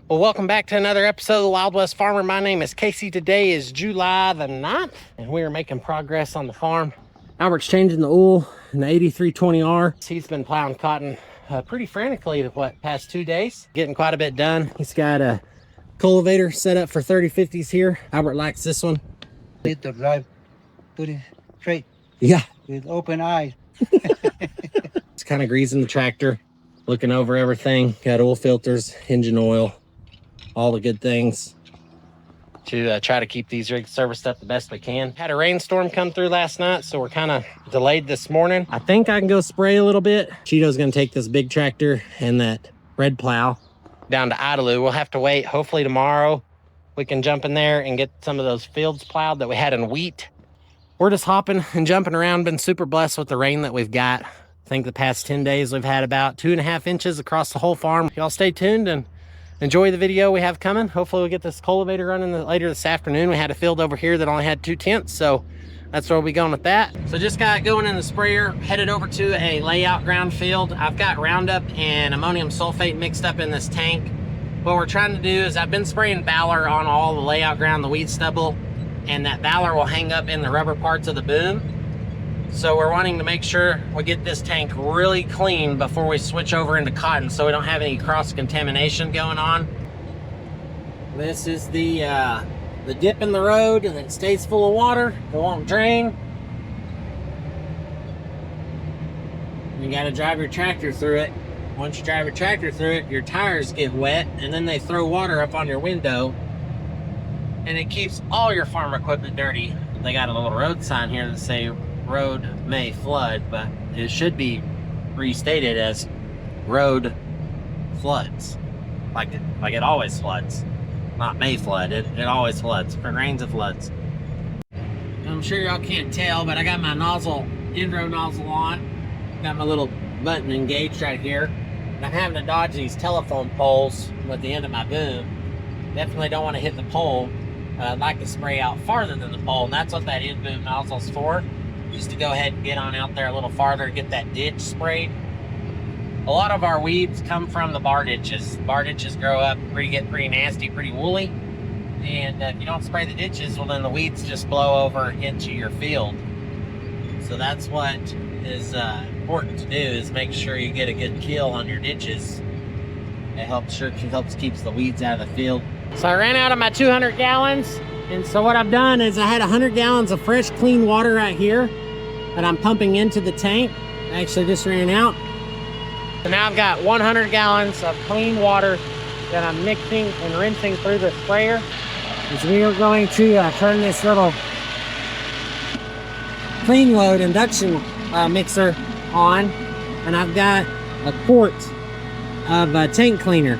Well, welcome back to another episode of the Wild West Farmer. My name is Casey. Today is July the 9th, and we are making progress on the farm. Albert's changing the oil in the 8320R. He's been plowing cotton pretty frantically the past 2 days, getting quite a bit done. He's got a cultivator set up for 3050s here. Albert likes this one. Need to drive, put it straight. Yeah. With open eyes. It's kind of greasing the tractor, looking over everything. Got oil filters, engine oil, all the good things to try to keep these rigs serviced up the best we can. Had a rainstorm come through last night, so we're kind of delayed this morning. I think I can go spray a little bit. Cheeto's gonna take this big tractor and that red plow down to Idalou. We'll have to wait. Hopefully tomorrow we can jump in there and get some of those fields plowed that we had in wheat. We're just hopping and jumping around. Been super blessed with the rain that we've got. I think the past 10 days we've had about 2.5 inches across the whole farm. Y'all stay tuned and enjoy the video we have coming. Hopefully we'll get this cultivator running later this afternoon. We had a field over here that only had 2 tenths, so that's where we'll be going with that. So just got going in the sprayer, headed over to a layout ground field. I've got Roundup and ammonium sulfate mixed up in this tank. What we're trying to do is I've been spraying Valor on all the layout ground, the weed stubble, and that Valor will hang up in the rubber parts of the boom. So we're wanting to make sure we get this tank really clean before we switch over into cotton so we don't have any cross-contamination going on. This is the dip in the road, and it stays full of water. It won't drain. You gotta drive your tractor through it. Once you drive your tractor through it, your tires get wet, and then they throw water up on your window, and it keeps all your farm equipment dirty. They got a little road sign here that say road may flood, but it should be restated as road floods, like it always floods, not may flood. It always floods. If it rains, it floods. I'm sure y'all can't tell, but I got my Indro nozzle on. Got my little button engaged right here, and I'm having to dodge these telephone poles with the end of my boom. Definitely don't want to hit the pole. I'd like to spray out farther than the pole, and that's what that end boom nozzle's for. Just to go ahead and get on out there a little farther, get that ditch sprayed. A lot of our weeds come from the bar ditches. Bar ditches grow up, get pretty nasty, pretty woolly. And if you don't spray the ditches, well then the weeds just blow over into your field. So that's what is important to do, is make sure you get a good kill on your ditches. It helps keeps the weeds out of the field. So I ran out of my 200 gallons. And so what I've done is I had 100 gallons of fresh, clean water right here that I'm pumping into the tank. I actually just ran out. So now I've got 100 gallons of clean water that I'm mixing and rinsing through the sprayer. As we are going to turn this little clean load induction mixer on, and I've got a quart of tank cleaner.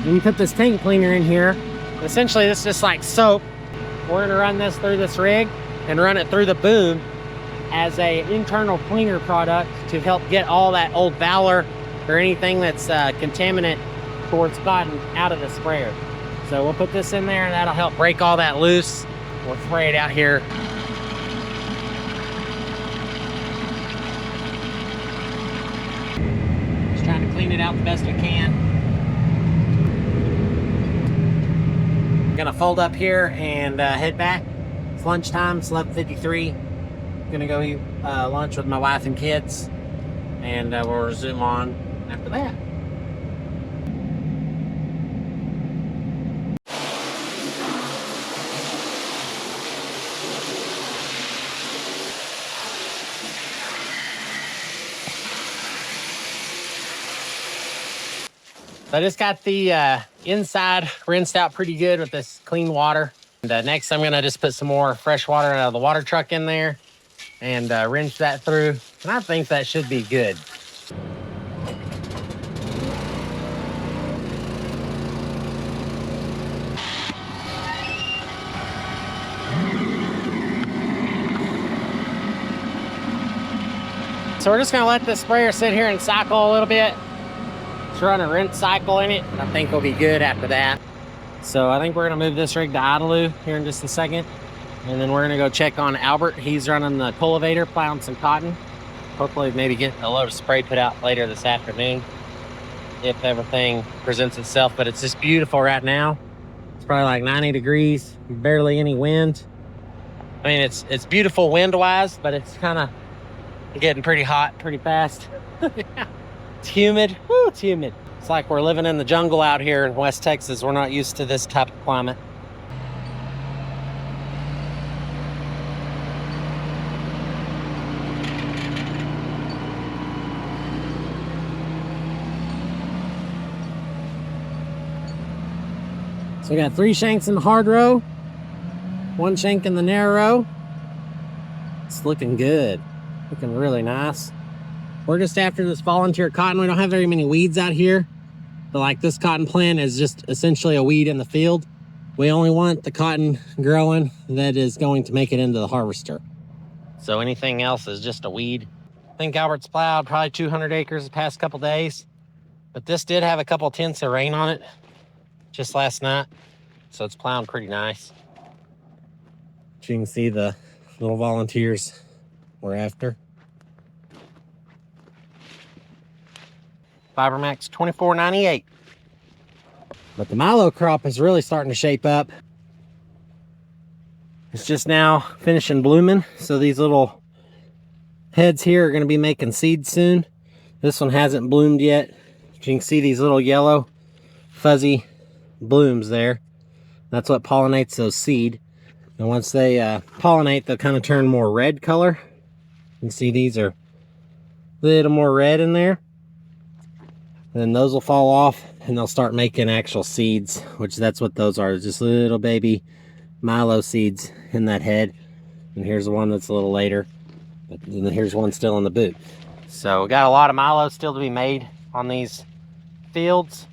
When you put this tank cleaner in here, essentially this is just like soap. We're gonna run this through this rig and run it through the boom as a internal cleaner product to help get all that old Valor or anything that's contaminant towards cotton out of the sprayer. So we'll put this in there, and that'll help break all that loose. We'll spray it out here. Just trying to clean it out the best we can. Gonna fold up here and head back. It's lunchtime. It's 11:53. Gonna go eat lunch with my wife and kids, and we'll resume on after that. So I just got the inside rinsed out pretty good with this clean water. And next I'm gonna just put some more fresh water out of the water truck in there and rinse that through. And I think that should be good. So we're just gonna let this sprayer sit here and cycle a little bit. Just run a rinse cycle in it, and I think we'll be good after that. So I think we're gonna move this rig to Idalou here in just a second. And then we're gonna go check on Albert. He's running the cultivator, plowing some cotton. Hopefully maybe get a load of spray put out later this afternoon. if everything presents itself, but it's just beautiful right now. It's probably like 90 degrees, barely any wind. I mean, it's beautiful wind-wise, but it's kind of getting pretty hot pretty fast. It's humid. Woo, it's humid. It's like we're living in the jungle out here in West Texas. We're not used to this type of climate. So we got 3 shanks in the hard row, 1 shank in the narrow row. It's looking good, looking really nice. We're just after this volunteer cotton. We don't have very many weeds out here, but like this cotton plant is just essentially a weed in the field. We only want the cotton growing that is going to make it into the harvester. So anything else is just a weed. I think Albert's plowed probably 200 acres the past couple days, but this did have a couple tenths of rain on it just last night, so it's plowing pretty nice. You can see the little volunteers we're after. Fibermax 24.98. But the milo crop is really starting to shape up. It's just now finishing blooming, so these little heads here are going to be making seeds soon. This one hasn't bloomed yet. You can see these little yellow fuzzy blooms there. That's what pollinates those seed. And once they pollinate, they'll kind of turn more red color. You can see these are a little more red in there. And then those will fall off and they'll start making actual seeds, which that's what those are, just little baby milo seeds in that head. And here's the one that's a little later, but then here's one still in the boot. So we got a lot of milo still to be made on these fields.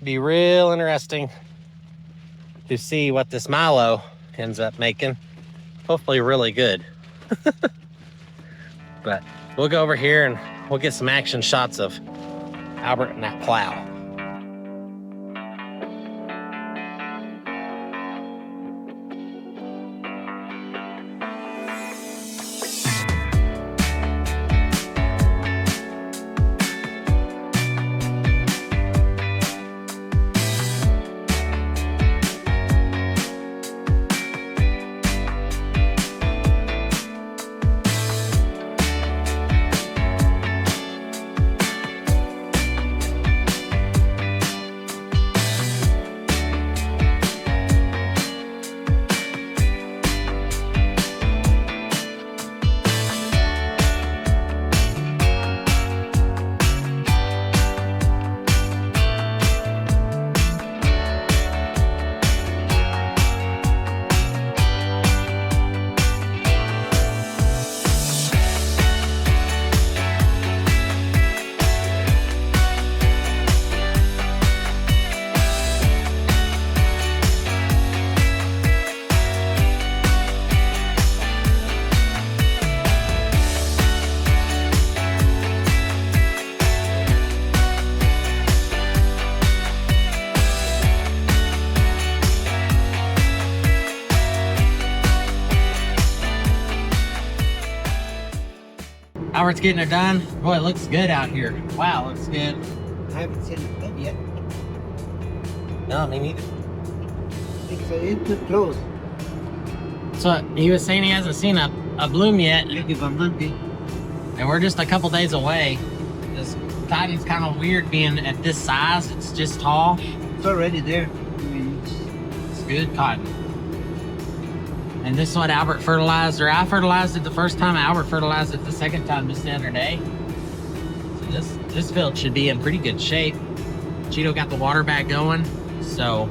Be real interesting to see what this milo ends up making. Hopefully really good. But we'll go over here and we'll get some action shots of Albert and that plow. Albert's getting it done. Boy, it looks good out here. Wow, looks good. I haven't seen it yet. No, me neither. It's too close. So he was saying he hasn't seen a bloom yet, If I'm lucky. and we're just a couple days away. This cotton's kind of weird being at this size. It's just tall. It's already there. I mean, It's good cotton. And this is what Albert fertilized, or I fertilized it the first time. Albert fertilized it the second time just the other day. So this field should be in pretty good shape. Cheeto got the water back going. So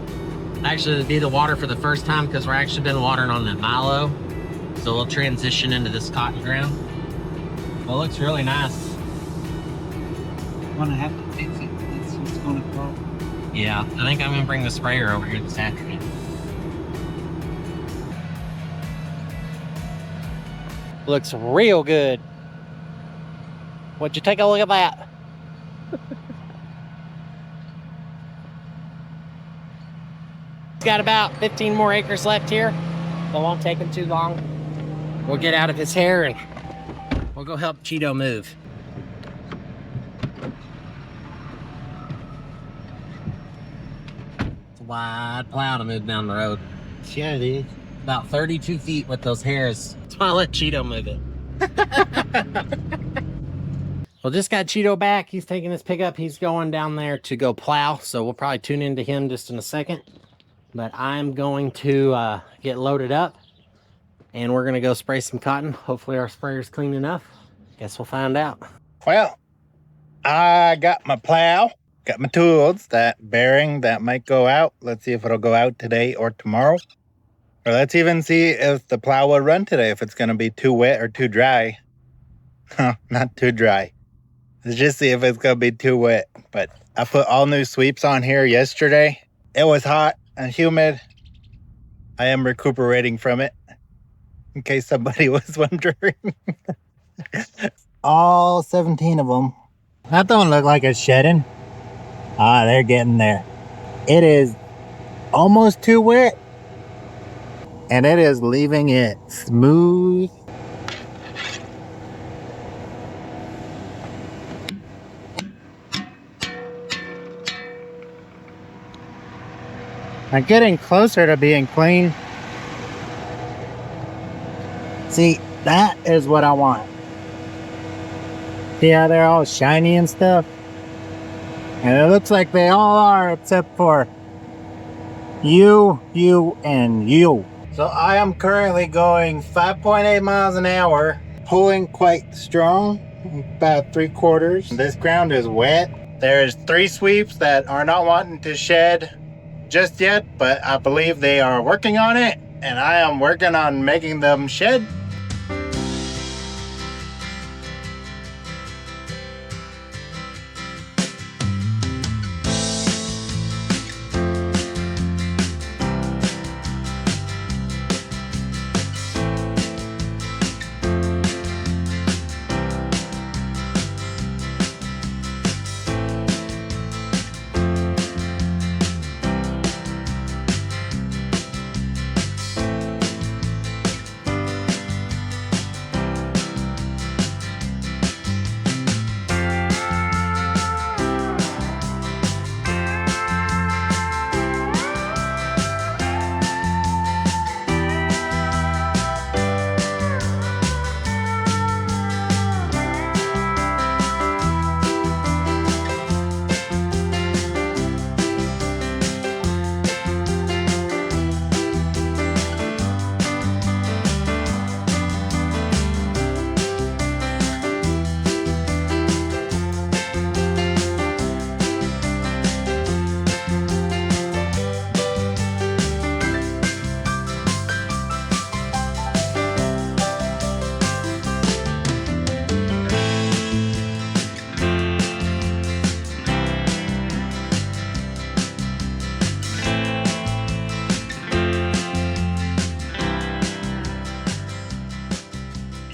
actually it'll be the water for the first time because we're actually been watering on that milo. So we'll transition into this cotton ground. Well, it looks really nice. I'm gonna have to fix it. It's gonna fall. Yeah, I think I'm gonna bring the sprayer over here this afternoon. Looks real good. Would you take a look at that? It's got about 15 more acres left here. So it won't take him too long. We'll get out of his hair and we'll go help Cheeto move. It's a wide plow to move down the road. Yeah, it is. About 32 feet with those hairs. That's why I let Cheeto move it. Well, just got Cheeto back. He's taking his pickup. He's going down there to go plow. So we'll probably tune into him just in a second. But I'm going to get loaded up. And we're going to go spray some cotton. Hopefully our sprayer's clean enough. Guess we'll find out. Well, I got my plow, got my tools, that bearing that might go out. Let's see if it'll go out today or tomorrow. Or let's even see if the plow will run today, if it's going to be too wet or too dry. Not too dry. Let's just see if it's going to be too wet. But I put all new sweeps on here yesterday. It was hot and humid. I am recuperating from it, in case somebody was wondering. All 17 of them. That don't look like it's shedding. Ah, they're getting there. It is almost too wet. And it is leaving it smooth. I'm getting closer to being clean. See, that is what I want. See how they're all shiny and stuff? And it looks like they all are, except for you, and you. So I am currently going 5.8 miles an hour, pulling quite strong, about 3/4. This ground is wet. There's 3 sweeps that are not wanting to shed just yet, but I believe they are working on it, and I am working on making them shed.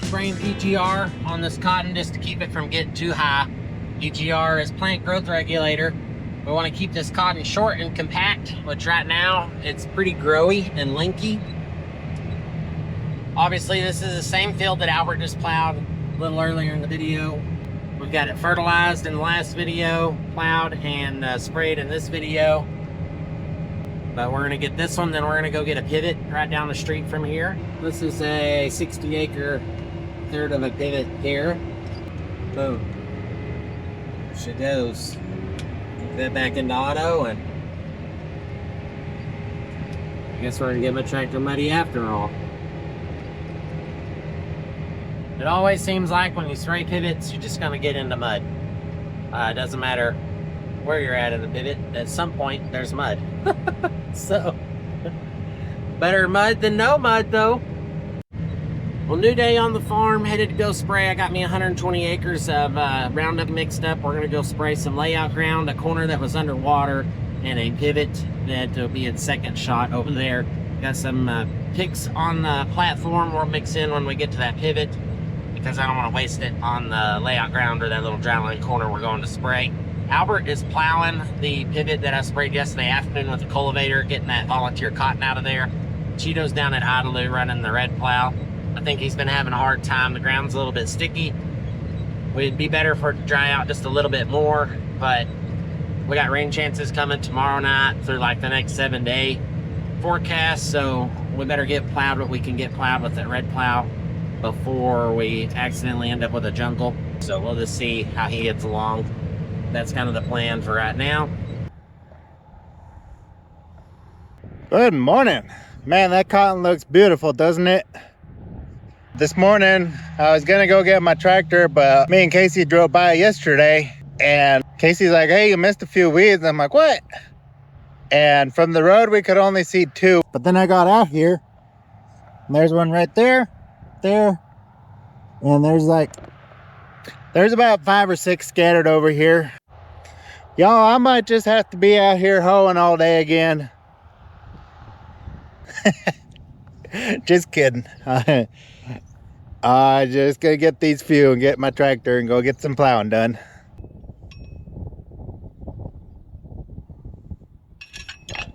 Spraying EGR on this cotton just to keep it from getting too high. EGR is plant growth regulator. We want to keep this cotton short and compact, which right now it's pretty growy and linky. Obviously this is the same field that Albert just plowed a little earlier in the video. We've got it fertilized in the last video, plowed and sprayed in this video. But we're gonna get this one, then we're gonna go get a pivot right down the street from here. This is a 60-acre third of a pivot here. Boom. She goes. Get that back into auto, and I guess we're gonna get my tractor muddy after all. It always seems like when you spray pivots, you're just gonna get into mud. It doesn't matter where you're at in the pivot. At some point, there's mud. So, better mud than no mud, though. Well, new day on the farm, headed to go spray. I got me 120 acres of Roundup mixed up. We're gonna go spray some layout ground, a corner that was underwater, and a pivot that will be its second shot over there. Got some picks on the platform we'll mix in when we get to that pivot, because I don't want to waste it on the layout ground or that little dry line corner we're going to spray. Albert is plowing the pivot that I sprayed yesterday afternoon with the cultivator, getting that volunteer cotton out of there. Cheeto's down at Idaloo running the red plow. I think he's been having a hard time. The ground's a little bit sticky. It'd be better for it to dry out just a little bit more, but We got rain chances coming tomorrow night through like the next 7-day forecast, so we better get plowed what we can get plowed with that red plow before we accidentally end up with a jungle. So we'll just see how he gets along. That's kind of the plan for right now. Good morning. Man, that cotton looks beautiful, doesn't it? This morning, I was gonna go get my tractor, but me and Casey drove by yesterday, and Casey's like, hey, you missed a few weeds. I'm like, what? And from the road, we could only see 2. But then I got out here, and there's one right there, and there's about 5 or 6 scattered over here. Y'all, I might just have to be out here hoeing all day again. Just kidding. I just gonna get these few and get my tractor and go get some plowing done.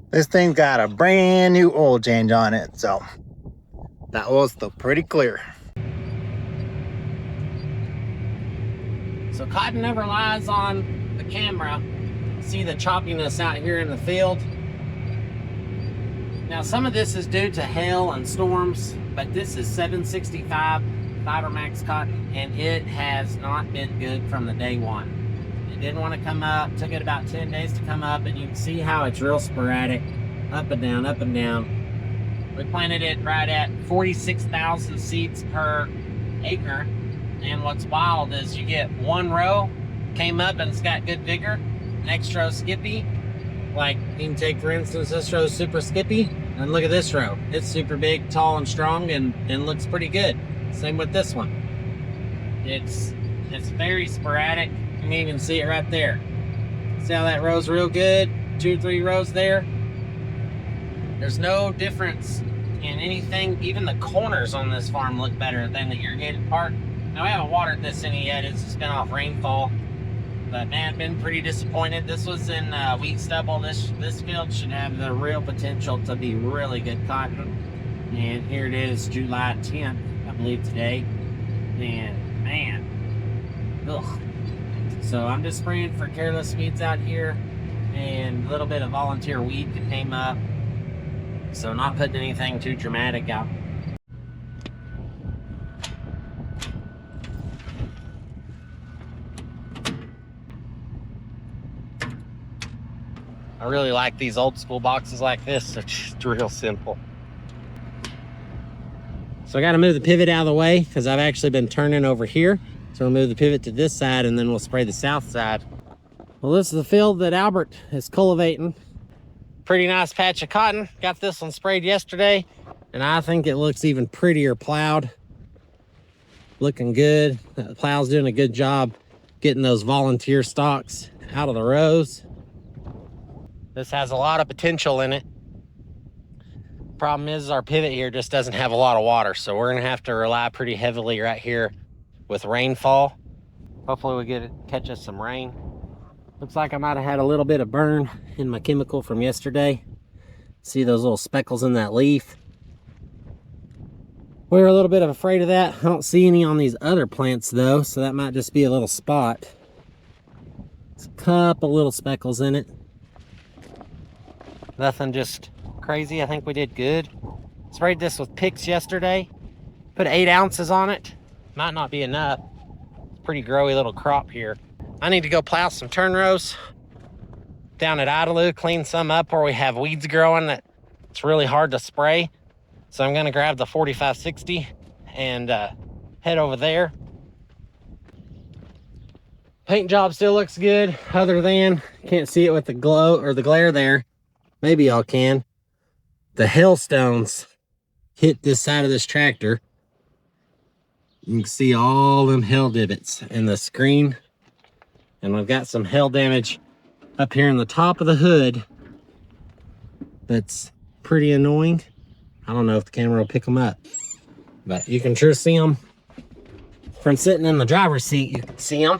This thing's got a brand new oil change on it, so that oil's still pretty clear. So cotton never lies on the camera. See the choppiness out here in the field. Now some of this is due to hail and storms, but this is 765 Fiber Max cotton, and it has not been good from the day one. It didn't want to come up, took it about 10 days to come up, and you can see how it's real sporadic, up and down, up and down. We planted it right at 46,000 seeds per acre, and what's wild is you get one row came up and it's got good vigor, next row skippy. Like you can take for instance this row is super skippy, and look at this row, it's super big, tall and strong, and looks pretty good. Same with this one. It's very sporadic. You can even see it right there. See how that row's real good? 2 or 3 rows there. There's no difference in anything. Even the corners on this farm look better than the irrigated part. Now, I haven't watered this any yet. It's just been off rainfall. But man, been pretty disappointed. This was in wheat stubble. This field should have the real potential to be really good cotton. And here it is, July 10th, I believe today. And man, ugh. So I'm just spraying for careless weeds out here and a little bit of volunteer weed that came up. So not putting anything too dramatic out. I really like these old school boxes like this. They're just real simple. So I got to move the pivot out of the way because I've actually been turning over here. So we'll move the pivot to this side and then we'll spray the south side. Well, this is the field that Albert is cultivating. Pretty nice patch of cotton. Got this one sprayed yesterday, and I think it looks even prettier plowed. Looking good. The plow's doing a good job getting those volunteer stalks out of the rows. This has a lot of potential in it. Problem is our pivot here just doesn't have a lot of water, so we're gonna have to rely pretty heavily right here with rainfall. Hopefully we catch us some rain. Looks like I might have had a little bit of burn in my chemical from yesterday. See those little speckles in that leaf? We were a little bit afraid of that. I don't see any on these other plants though, so that might just be a little spot. There's a couple little speckles in it. Nothing just crazy. I think we did good. Sprayed this with picks yesterday. Put 8 ounces on it. Might not be enough. It's a pretty growy little crop here. I need to go plow some turn rows down at Idaloo, clean some up where we have weeds growing that it's really hard to spray. So I'm gonna grab the 4560 and head over there. Paint job still looks good, other than can't see it with the glow or the glare there. Maybe y'all can. The hailstones hit this side of this tractor. You can see all them hail divots in the screen. And we've got some hail damage up here in the top of the hood. That's pretty annoying. I don't know if the camera will pick them up, but you can sure see them. From sitting in the driver's seat, you can see them.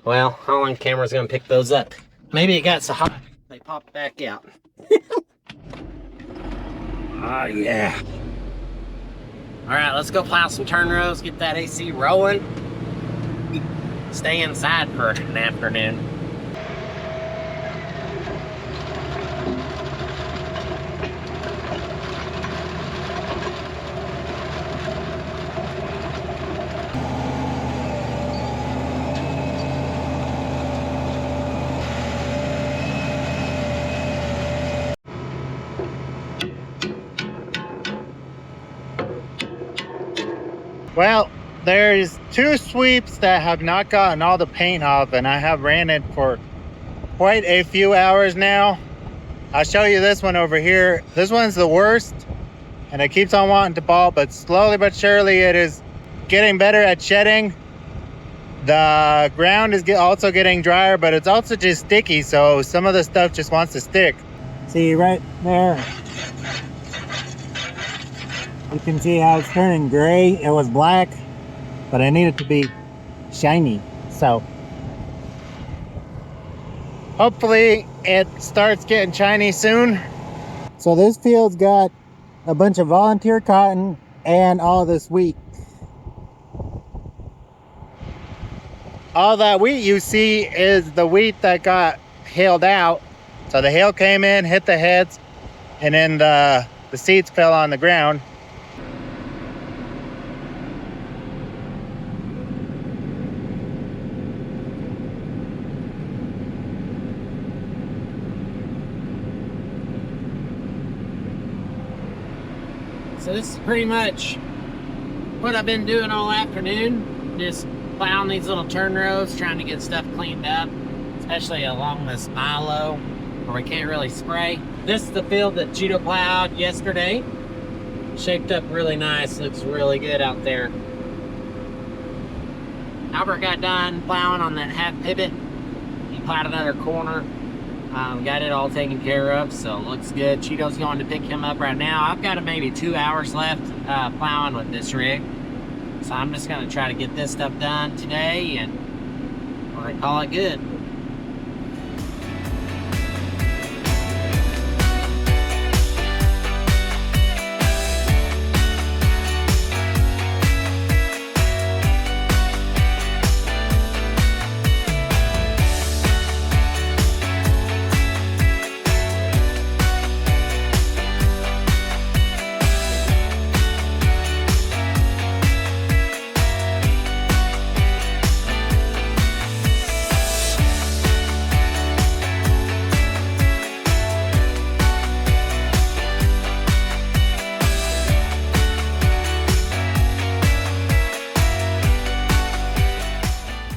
Well, I don't think the camera's gonna pick those up. Maybe it got so hot, they popped back out. Oh yeah. All right, let's go plow some turn rows, get that AC rolling. Stay inside for an afternoon. Well, there's 2 sweeps that have not gotten all the paint off, and I have ran it for quite a few hours now. I'll show you this one over here. This one's the worst, and it keeps on wanting to ball, but slowly but surely it is getting better at shedding. The ground is also getting drier, but it's also just sticky, so some of the stuff just wants to stick. See right there. You can see how it's turning gray. It was black, but I need it to be shiny. So hopefully it starts getting shiny soon. So this field's got a bunch of volunteer cotton and all this wheat. All that wheat you see is the wheat that got hailed out. So the hail came in, hit the heads, and then the seeds fell on the ground. So this is pretty much what I've been doing all afternoon. Just plowing these little turn rows, trying to get stuff cleaned up, especially along this milo where we can't really spray. This is the field that Cheeto plowed yesterday. Shaped up really nice, looks really good out there. Albert got done plowing on that half pivot. He plowed another corner. Got it all taken care of, so it looks good. Cheeto's going to pick him up right now. I've got maybe 2 hours left plowing with this rig. So I'm just going to try to get this stuff done today, and we're going to call it good.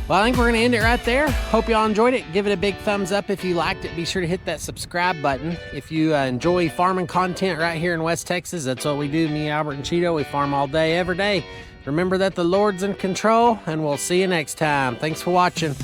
Well, I think we're going to end it right there. Hope y'all enjoyed it. Give it a big thumbs up if you liked it. Be sure to hit that subscribe button. If you enjoy farming content right here in West Texas, that's what we do. Me, Albert, and Cheeto, we farm all day, every day. Remember that the Lord's in control, and we'll see you next time. Thanks for watching.